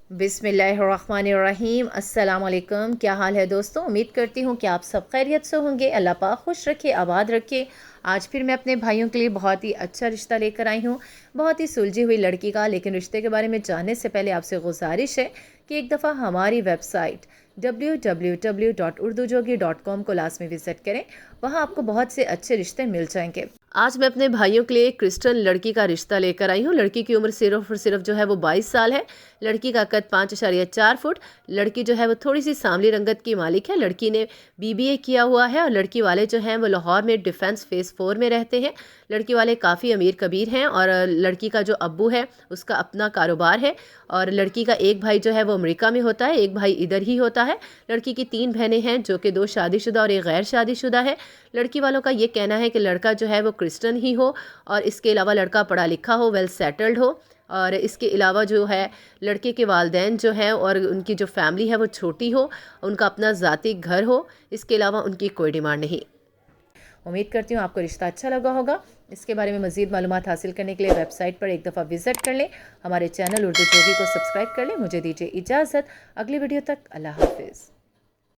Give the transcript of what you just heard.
बिस्मिल्लाहिर्रहमानिर्रहीम। अस्सलाम वालेकुम। क्या हाल है दोस्तों? उम्मीद करती हूँ कि आप सब खैरियत से होंगे। अल्लाह पाक खुश रखे, आबाद रखे। आज फिर मैं अपने भाइयों के लिए बहुत ही अच्छा रिश्ता लेकर आई हूँ, बहुत ही सुलझी हुई लड़की का। लेकिन रिश्ते के बारे में जानने से पहले आपसे गुजारिश है कि एक दफ़ा हमारी वेबसाइट www.urdujogi.com को लाजमी विज़िट करें। वहाँ आपको बहुत से अच्छे रिश्ते मिल जाएंगे। आज मैं अपने भाइयों के लिए एक क्रिश्चियन लड़की का रिश्ता लेकर आई हूँ। लड़की की उम्र सिर्फ और सिर्फ जो है वो 22 साल है। लड़की का कद 5.4 फुट। लड़की जो है वो थोड़ी सी सांवली रंगत की मालिक है। लड़की ने बीबीए किया हुआ है और लड़की वाले जो हैं वो लाहौर में डिफेंस फेज़ 4 में रहते हैं। लड़की वाले काफ़ी अमीर कबीर हैं और लड़की का जो अब्बू है उसका अपना कारोबार है। और लड़की का एक भाई जो है वो अमेरिका में होता है, एक भाई इधर ही होता है। लड़की की 3 बहनें हैं, जो कि 2 शादीशुदा और एक गैर शादीशुदा है। लड़की वालों का ये कहना है कि लड़का जो है वो क्रिश्चियन ही हो और इसके अलावा लड़का पढ़ा लिखा हो, वेल सेटल्ड हो। और इसके अलावा जो है लड़के के वालिदैन जो हैं और उनकी जो फैमिली है वो छोटी हो, उनका अपना ज़ाती घर हो। इसके अलावा उनकी कोई डिमांड नहीं। उम्मीद करती हूँ आपको रिश्ता अच्छा लगा होगा। इसके बारे में मज़ीद मालूमात हासिल करने के लिए वेबसाइट पर एक दफ़ा विज़िट कर लें। हमारे चैनल उर्दू जोगी को सब्सक्राइब कर लें। मुझे दीजिए इजाज़त। अगली वीडियो तक अल्लाह हाफिज़।